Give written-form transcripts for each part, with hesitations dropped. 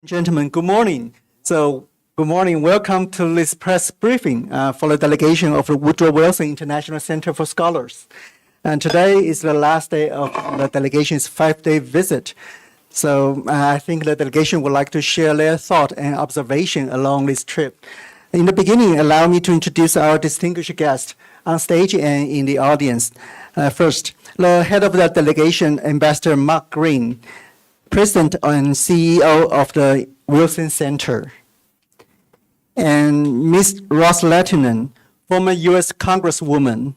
Gentlemen, good morning. Good morning. Welcome to this press briefing for the delegation of the Woodrow Wilson International Center for Scholars. And today is the last day of the delegation's 5-day visit. I think the delegation would like to share their thought and observation along this trip. In the beginning, allow me to introduce our distinguished guests on stage and in the audience. First, the head of the delegation, Ambassador Mark Green, President and CEO of the Wilson Center. And Ms. Ross Lehtinen, former U.S. Congresswoman.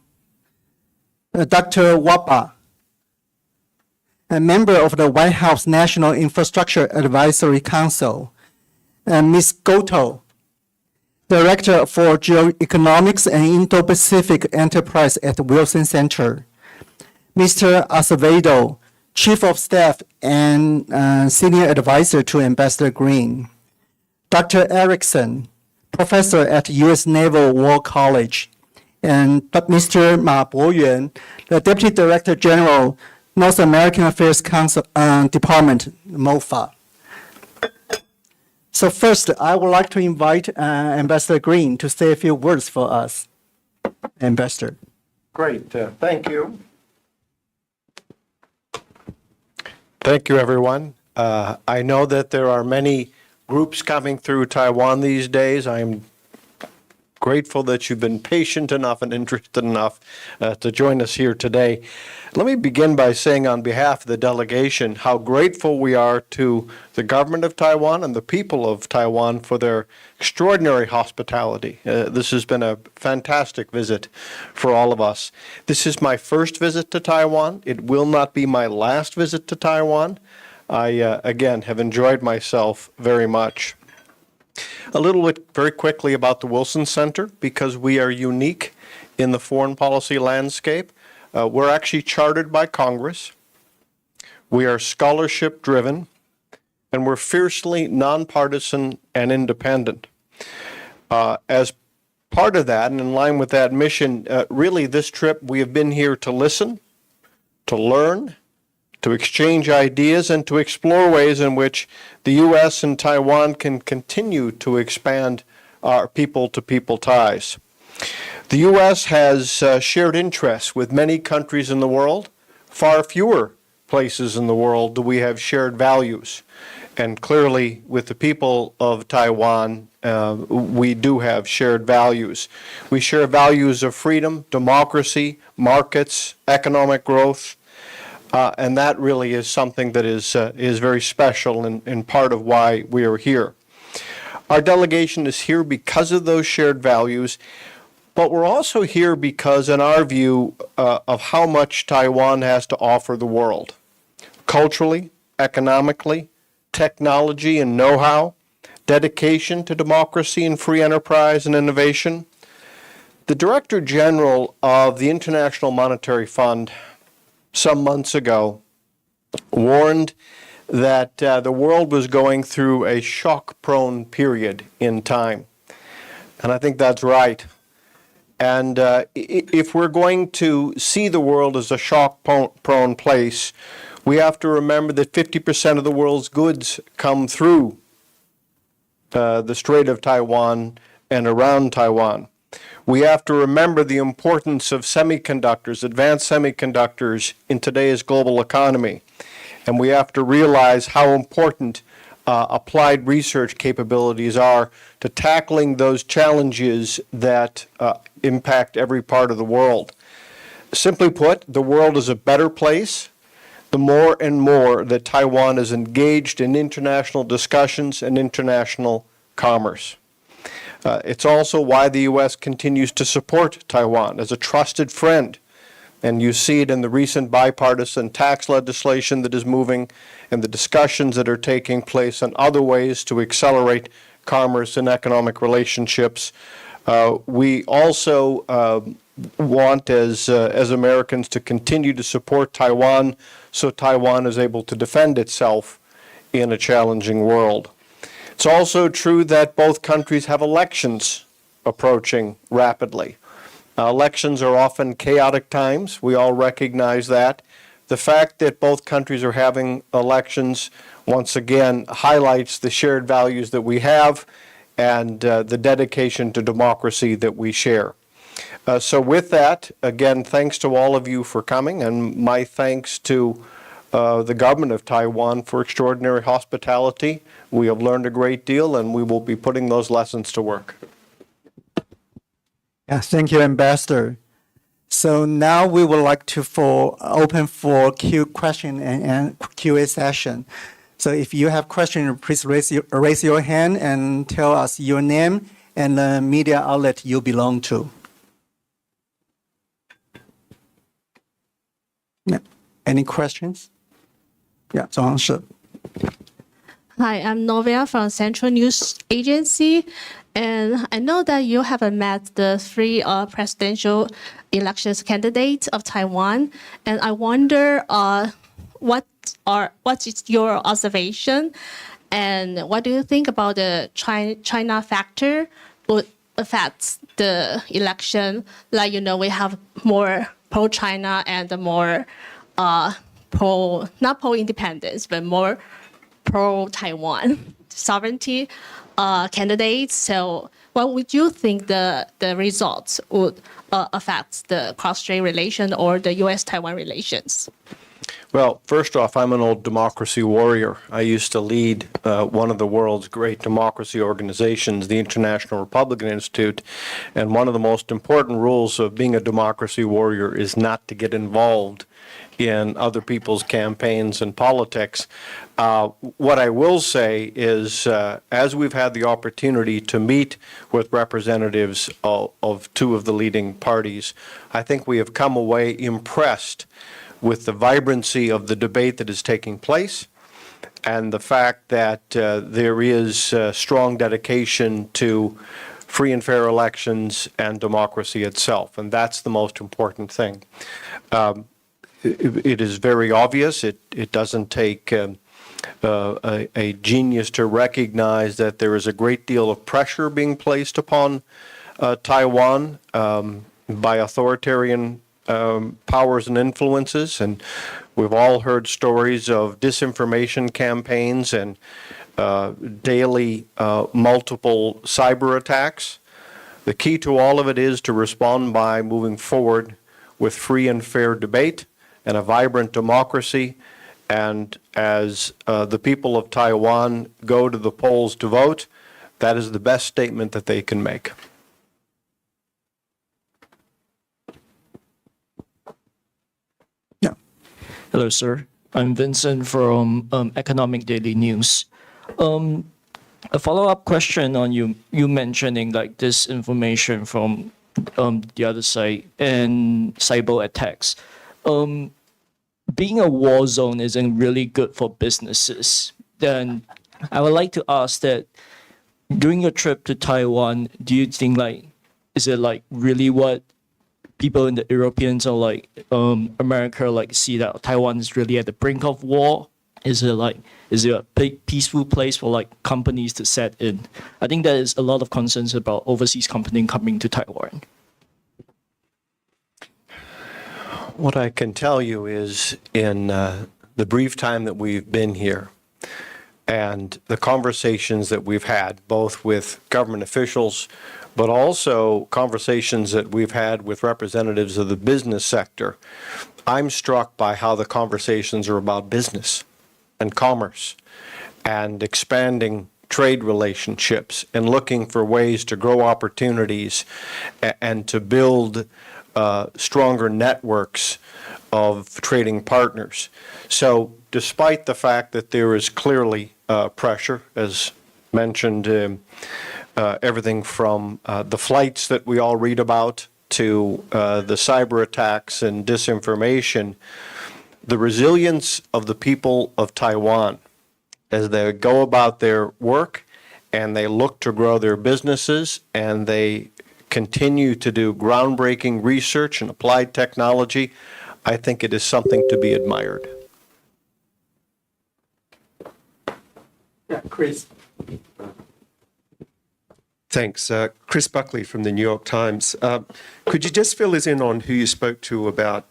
Dr. Wapa, a member of the White House National Infrastructure Advisory Council. And Ms. Goto, Director for Geoeconomics and Indo-Pacific Enterprise at the Wilson Center. Mr. Acevedo, Chief of Staff and Senior Advisor to Ambassador Green. Dr. Erickson, Professor at U.S. Naval War College. And Mr. Ma Boyuan, the Deputy Director General, North American Affairs Council, Department, MOFA. So first, I would like to invite Ambassador Green to say a few words for us. Ambassador. Great, thank you. Thank you, everyone. I know that there are many groups coming through Taiwan these days. I'm grateful that you've been patient enough and interested enough to join us here today. Let me begin by saying on behalf of the delegation how grateful we are to the government of Taiwan and the people of Taiwan for their extraordinary hospitality. This has been a fantastic visit for all of us. This is my first visit to Taiwan. It will not be my last visit to Taiwan. I, again, have enjoyed myself very much. A little bit very quickly about the Wilson Center, because we are unique in the foreign policy landscape. We're actually chartered by Congress. We are scholarship driven, and we're fiercely nonpartisan and independent. As part of that, and in line with that mission, really this trip we have been here to listen, to learn, to exchange ideas, and to explore ways in which the U.S. and Taiwan can continue to expand our people-to-people ties. The U.S. has shared interests with many countries in the world. Far fewer places in the world do we have shared values. And clearly, with the people of Taiwan, we do have shared values. We share values of freedom, democracy, markets, economic growth, and that really is something that is very special and part of why we are here. Our delegation is here because of those shared values, but we're also here because, in our view, of how much Taiwan has to offer the world. Culturally, economically, technology and know-how, dedication to democracy and free enterprise and innovation. The Director General of the International Monetary Fund some months ago warned that the world was going through a shock-prone period in time. And I think that's right. And if we're going to see the world as a shock-prone place, we have to remember that 50% of the world's goods come through the Strait of Taiwan and around Taiwan. We have to remember the importance of semiconductors, advanced semiconductors in today's global economy. And we have to realize how important applied research capabilities are to tackling those challenges that impact every part of the world. Simply put, the world is a better place the more and more that Taiwan is engaged in international discussions and international commerce. It's also why the U.S. continues to support Taiwan as a trusted friend. And you see it in the recent bipartisan tax legislation that is moving and the discussions that are taking place on other ways to accelerate commerce and economic relationships. We also want, as Americans, to continue to support Taiwan so Taiwan is able to defend itself in a challenging world. It's also true that both countries have elections approaching rapidly. Elections are often chaotic times. We all recognize that. the fact that both countries are having elections once again highlights the shared values that we have and the dedication to democracy that we share. So with that, again, thanks to all of you for coming, and my thanks to the government of Taiwan for extraordinary hospitality. We have learned a great deal, and we will be putting those lessons to work. Yeah, thank you, Ambassador. So now we would like to open for question and QA session. So if you have questions, please raise your hand and tell us your name and the media outlet you belong to. Yeah. Any questions? Yeah, 周航社. Hi, I'm Novia from Central News Agency, and I know that you have met the three presidential elections candidates of Taiwan, and I wonder what is your observation, and what do you think about the China factor would affect the election? Like, we have more pro-China and more not pro-independence, but more pro-Taiwan sovereignty candidates. So what would you think the results would affect the cross-strait relation or the U.S.-Taiwan relations? Well, first off, I'm an old democracy warrior. I used to lead one of the world's great democracy organizations, the International Republican Institute, and one of the most important rules of being a democracy warrior is not to get involved in other people's campaigns and politics. What I will say is, as we've had the opportunity to meet with representatives of two of the leading parties, I think we have come away impressed with the vibrancy of the debate that is taking place and the fact that there is strong dedication to free and fair elections and democracy itself, and that's the most important thing. It is very obvious. It doesn't take a genius to recognize that there is a great deal of pressure being placed upon Taiwan by authoritarian powers and influences, and we've all heard stories of disinformation campaigns and daily multiple cyber attacks. The key to all of it is to respond by moving forward with free and fair debate and a vibrant democracy. And as the people of Taiwan go to the polls to vote, that is the best statement that they can make. Yeah. Hello, sir. I'm Vincent from Economic Daily News. A follow-up question on you mentioning like disinformation from the other side and cyber attacks. Being a war zone isn't really good for businesses. Then I would like to ask that during your trip to Taiwan, do you think is it really what people in the Europeans or America see that Taiwan is really at the brink of war? Is it a big peaceful place for companies to set in? I think there is a lot of concerns about overseas companies coming to Taiwan. What I can tell you is in the brief time that we've been here and the conversations that we've had, both with government officials, but also conversations that we've had with representatives of the business sector, I'm struck by how the conversations are about business and commerce and expanding trade relationships and looking for ways to grow opportunities and to build stronger networks of trading partners. So despite the fact that there is clearly pressure, as mentioned, everything from the flights that we all read about to the cyber attacks and disinformation, the resilience of the people of Taiwan as they go about their work and they look to grow their businesses and they continue to do groundbreaking research and applied technology, I think it is something to be admired. Yeah, Chris. Thanks. Chris Buckley from the New York Times. Could you just fill us in on who you spoke to about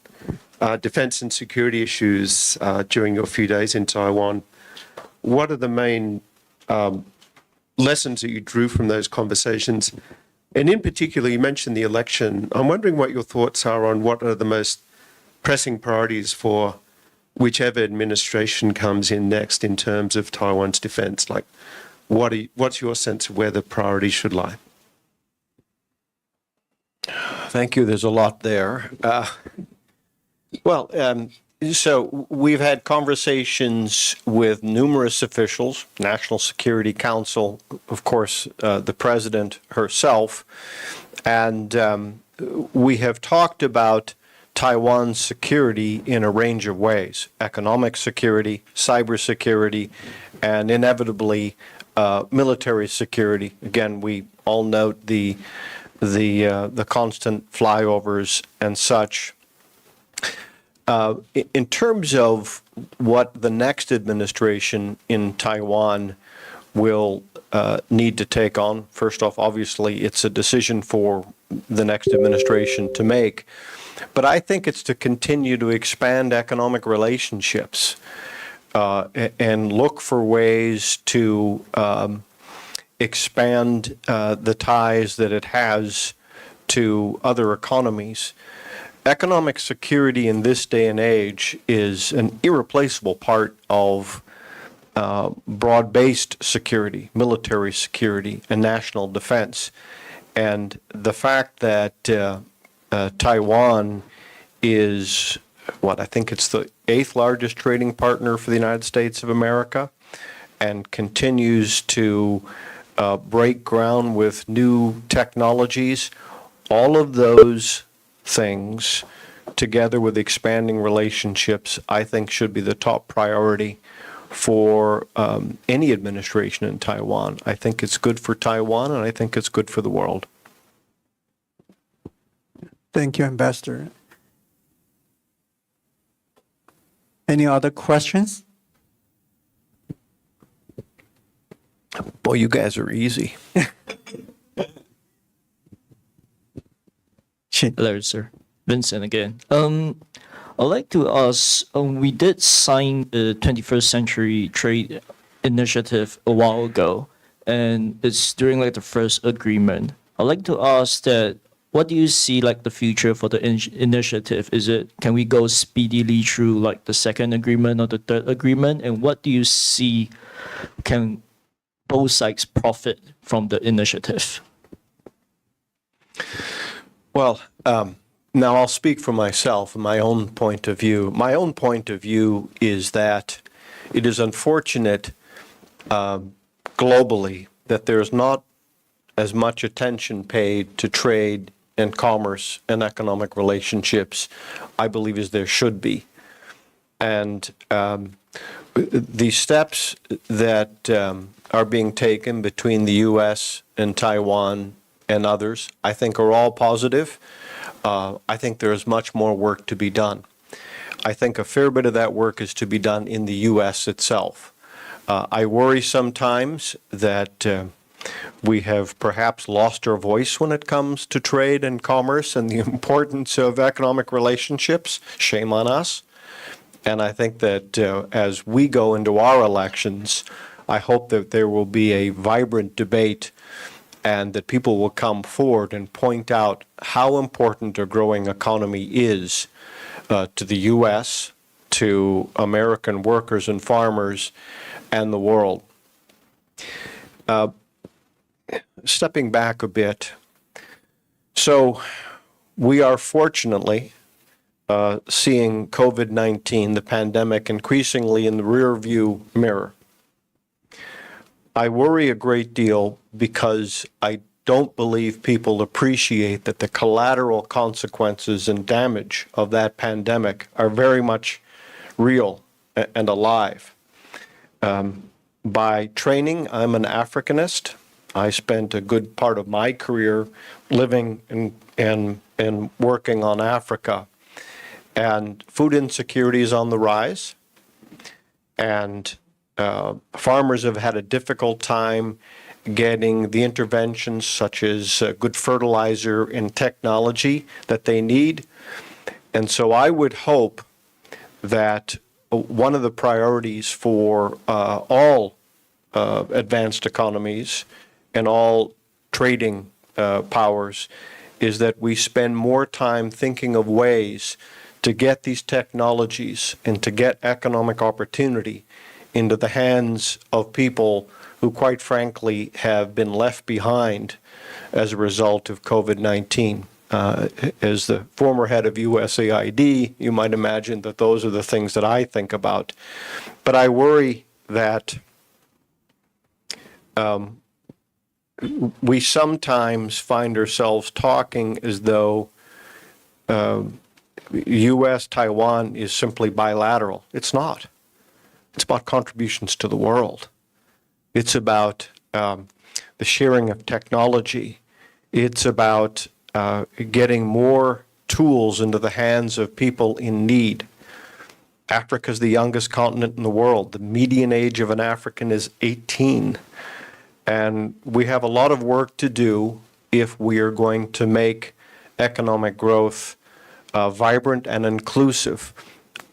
defense and security issues during your few days in Taiwan. What are the main lessons that you drew from those conversations? And in particular, you mentioned the election. I'm wondering what your thoughts are on what are the most pressing priorities for whichever administration comes in next in terms of Taiwan's defense. Like, what's your sense of where the priorities should lie? Thank you. There's a lot there. So we've had conversations with numerous officials, National Security Council, of course, the president herself, and we have talked about Taiwan's security in a range of ways: economic security, cybersecurity, and inevitably military security. Again, we all note the constant flyovers and such. In terms of what the next administration in Taiwan will need to take on, first off, obviously, it's a decision for the next administration to make. But I think it's to continue to expand economic relationships and look for ways to expand the ties that it has to other economies. Economic security in this day and age is an irreplaceable part of broad-based security, military security, and national defense. And the fact that Taiwan is, I think it's the 8th largest trading partner for the United States of America, and continues to break ground with new technologies. All of those things, together with expanding relationships, I think should be the top priority for any administration in Taiwan. I think it's good for Taiwan, and I think it's good for the world. Thank you, Ambassador. Any other questions? Boy, you guys are easy. Hello, sir. Vincent again. I'd like to ask, we did sign the 21st Century Trade Initiative a while ago, and it's during like the first agreement. I'd like to ask that, what do you see like the future for the initiative? Can we go speedily through like the second agreement or the third agreement? And what do you see can both sides profit from the initiative? Well, now I'll speak for myself and my own point of view. My own point of view is that it is unfortunate globally that there's not as much attention paid to trade and commerce and economic relationships, I believe, as there should be. And the steps that are being taken between the U.S. and Taiwan and others, I think, are all positive. I think there is much more work to be done. I think a fair bit of that work is to be done in the U.S. itself. I worry sometimes that we have perhaps lost our voice when it comes to trade and commerce and the importance of economic relationships. Shame on us. And I think that as we go into our elections, I hope that there will be a vibrant debate and that people will come forward and point out how important a growing economy is to the U.S., to American workers and farmers, and the world. Stepping back a bit, so we are fortunately seeing COVID-19, the pandemic, increasingly in the rearview mirror. I worry a great deal because I don't believe people appreciate that the collateral consequences and damage of that pandemic are very much real and alive. By training, I'm an Africanist. I spent a good part of my career living and working on Africa. And food insecurity is on the rise. And farmers have had a difficult time getting the interventions such as good fertilizer and technology that they need. And so I would hope that one of the priorities for all advanced economies and all trading powers is that we spend more time thinking of ways to get these technologies and to get economic opportunity into the hands of people who, quite frankly, have been left behind as a result of COVID-19. As the former head of USAID, you might imagine that those are the things that I think about. But I worry that we sometimes find ourselves talking as though U.S.-Taiwan is simply bilateral. It's not. It's about contributions to the world. It's about the sharing of technology. It's about getting more tools into the hands of people in need. Africa is the youngest continent in the world. The median age of an African is 18. And we have a lot of work to do if we are going to make economic growth vibrant and inclusive.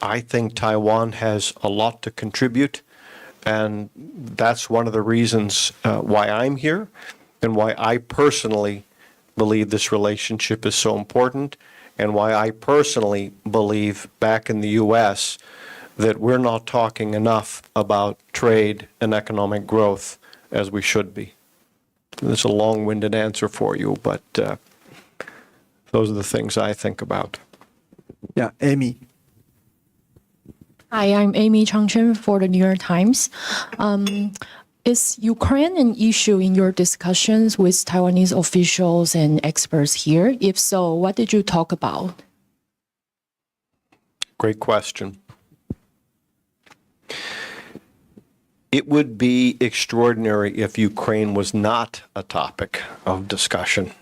I think Taiwan has a lot to contribute, and that's one of the reasons why I'm here and why I personally believe this relationship is so important, and why I personally believe back in the U.S. that we're not talking enough about trade and economic growth as we should be. That's a long-winded answer for you, but those are the things I think about. Yeah, Amy. Hi, I'm Amy Changchen for the New York Times. Is Ukraine an issue in your discussions with Taiwanese officials and experts here? If so, what did you talk about? Great question. It would be extraordinary if Ukraine was not a topic of discussion.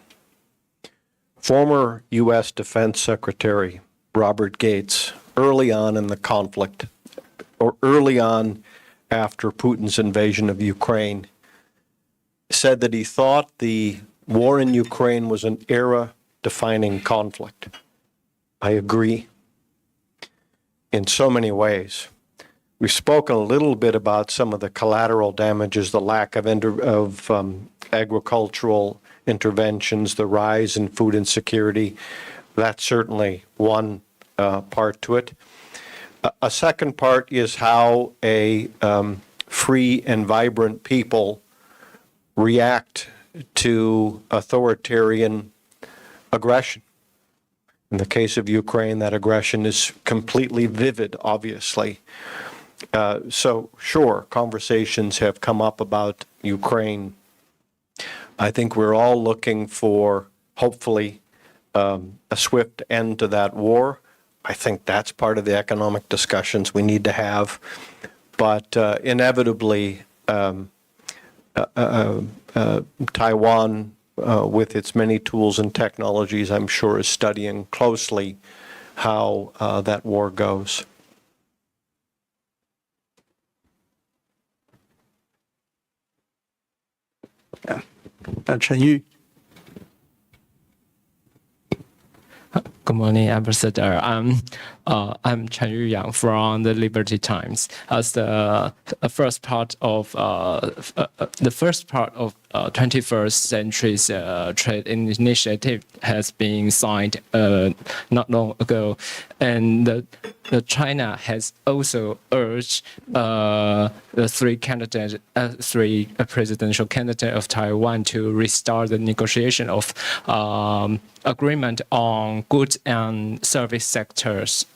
Former U.S. Defense Secretary Robert Gates, early on in the conflict, or early on after Putin's invasion of Ukraine, said that he thought the war in Ukraine was an era-defining conflict. I agree in so many ways. We've spoken a little bit about some of the collateral damages, the lack of agricultural interventions, the rise in food insecurity. That's certainly one part to it. A second part is how a free and vibrant people react to authoritarian aggression. In the case of Ukraine, that aggression is completely vivid, obviously. So, sure, conversations have come up about Ukraine. I think we're all looking for, hopefully, a swift end to that war. I think that's part of the economic discussions we need to have. But inevitably, Taiwan, with its many tools and technologies, I'm sure is studying closely how that war goes. Chen Yu. Good morning, Ambassador. I'm Chen Yuyang from the Liberty Times. As the first part of 21st century's trade initiative has been signed not long ago, and China has also urged the three presidential candidates of Taiwan to restart the negotiation of agreement on goods and service sectors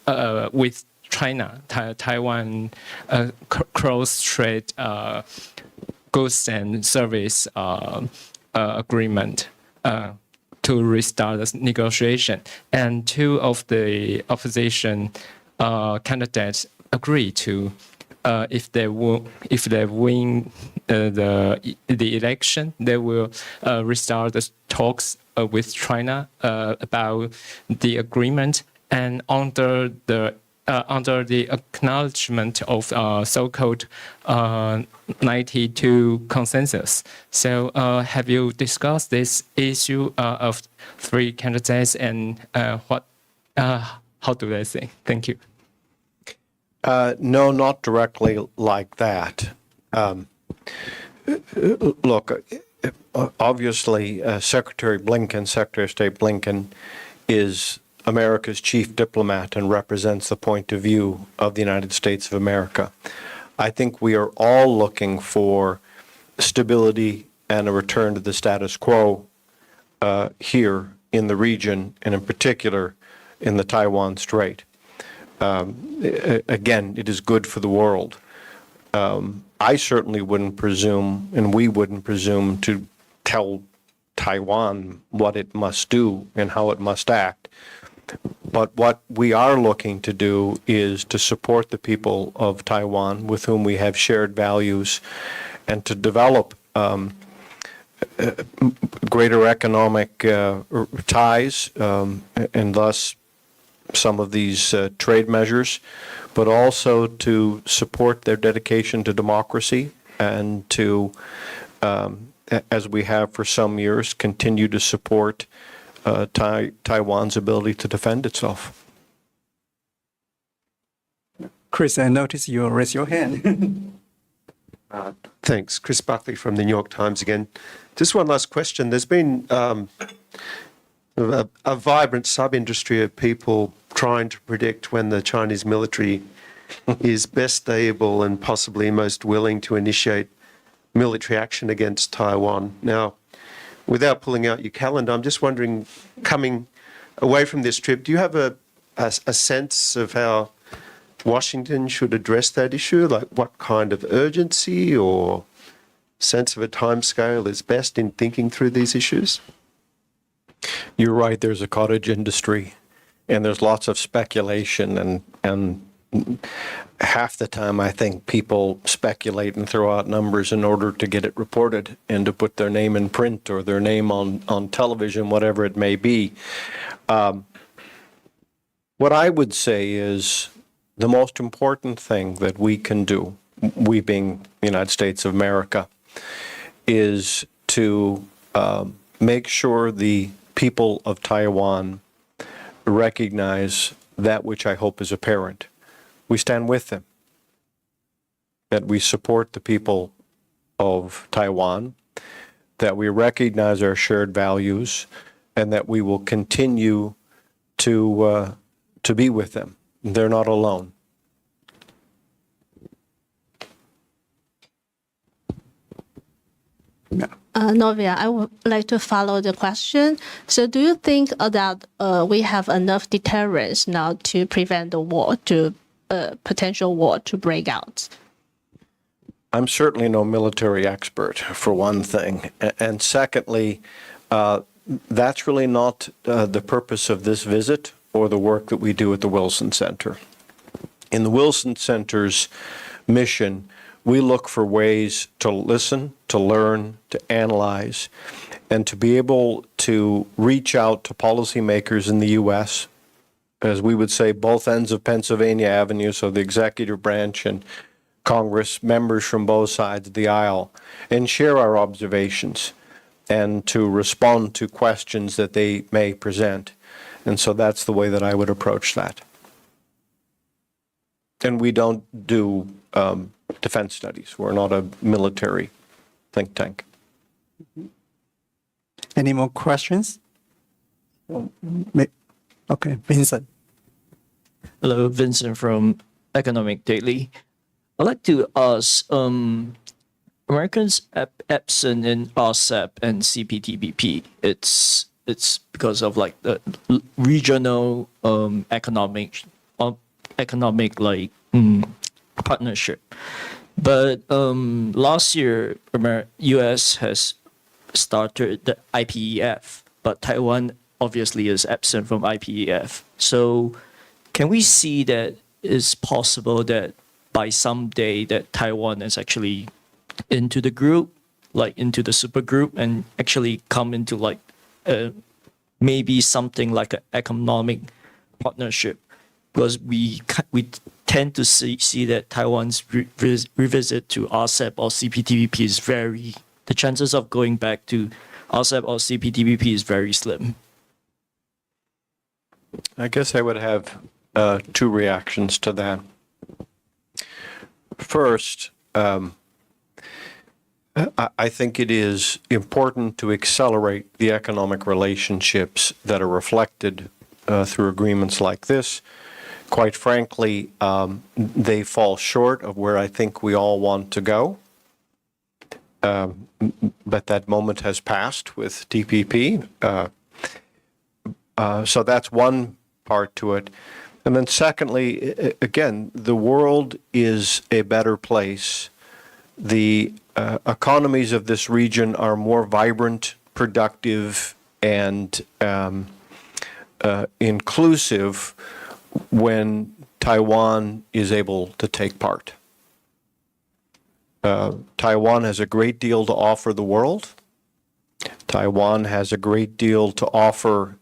with China. Taiwan cross-trade goods and service agreement to restart the negotiation. And two of the opposition candidates agree to, if they win the election, they will restart the talks with China about the agreement, and under the acknowledgement of so-called 92 consensus. So have you discussed this issue of three candidates, and how do I say? Thank you. No, not directly like that. Look, obviously, Secretary of State Blinken, is America's chief diplomat and represents the point of view of the United States of America. I think we are all looking for stability and a return to the status quo here in the region, and in particular in the Taiwan Strait. Again, it is good for the world. I certainly wouldn't presume, and we wouldn't presume, to tell Taiwan what it must do and how it must act. But what we are looking to do is to support the people of Taiwan with whom we have shared values, and to develop greater economic ties, and thus some of these trade measures, but also to support their dedication to democracy and to, as we have for some years, continue to support Taiwan's ability to defend itself. Chris, I noticed you raise your hand. Thanks. Chris Buckley from the New York Times again. Just one last question. There's been a vibrant sub-industry of people trying to predict when the Chinese military is best able and possibly most willing to initiate military action against Taiwan. Now, without pulling out your calendar, I'm just wondering, coming away from this trip, do you have a sense of how Washington should address that issue? Like what kind of urgency or sense of a timescale is best in thinking through these issues? You're right, there's a cottage industry, and there's lots of speculation, and half the time I think people speculate and throw out numbers in order to get it reported and to put their name in print or their name on television, whatever it may be. What I would say is the most important thing that we can do, we being the United States of America, is to make sure the people of Taiwan recognize that which I hope is apparent. We stand with them, that we support the people of Taiwan, that we recognize our shared values, and that we will continue to be with them. They're not alone. Novia, I would like to follow the question. So do you think that we have enough deterrence now to prevent the war, potential war to break out? I'm certainly no military expert, for one thing. And secondly, that's really not the purpose of this visit or the work that we do at the Wilson Center. In the Wilson Center's mission, we look for ways to listen, to learn, to analyze, and to be able to reach out to policymakers in the U.S., as we would say, both ends of Pennsylvania Avenue, so the executive branch and Congress, members from both sides of the aisle, and share our observations and to respond to questions that they may present. And so that's the way that I would approach that. And we don't do defense studies. We're not a military think tank. Any more questions? Okay, Vincent. Hello, Vincent from Economic Daily. I'd like to ask, Americans absent in RCEP and CPTPP. It's because of like the regional economic like partnership. But last year, U.S. has started the IPEF, but Taiwan obviously is absent from IPEF. So can we see that it's possible that by some day that Taiwan is actually into the group, like into the super group, and actually come into like maybe something like an economic partnership? Because we tend to see that Taiwan's revisit to RCEP or CPTPP is the chances of going back to RCEP or CPTPP is very slim. I guess I would have two reactions to that. First, I think it is important to accelerate the economic relationships that are reflected through agreements like this. Quite frankly, they fall short of where I think we all want to go. But that moment has passed with TPP. So that's one part to it. And then secondly, again, the world is a better place. The economies of this region are more vibrant, productive, and inclusive when Taiwan is able to take part. Taiwan has a great deal to offer the world. Taiwan has a great deal to offer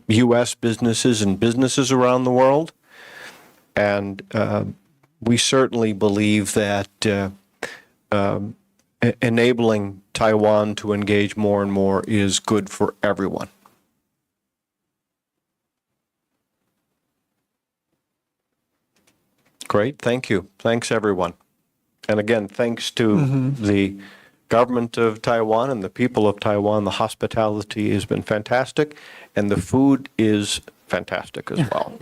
U.S. businesses and businesses around the world. And we certainly believe that enabling Taiwan to engage more and more is good for everyone. Great, thank you. Thanks, everyone. And again, thanks to the government of Taiwan and the people of Taiwan. The hospitality has been fantastic, and the food is fantastic as well.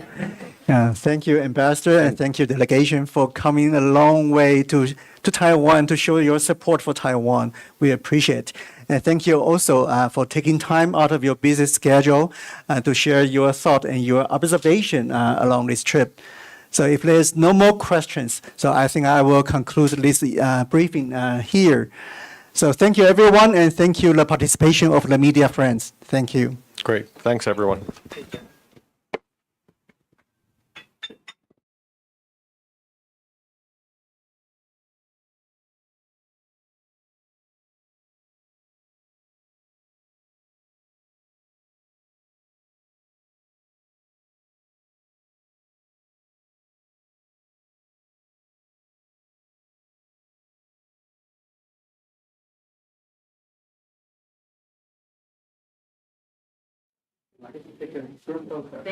Thank you, Ambassador, and thank you, delegation, for coming a long way to Taiwan to show your support for Taiwan. We appreciate. And thank you also for taking time out of your busy schedule to share your thought and your observation along this trip. So if there's no more questions, so I think I will conclude this briefing here. So thank you, everyone, and thank you the participation of the media friends. Thank you. Great, thanks, everyone.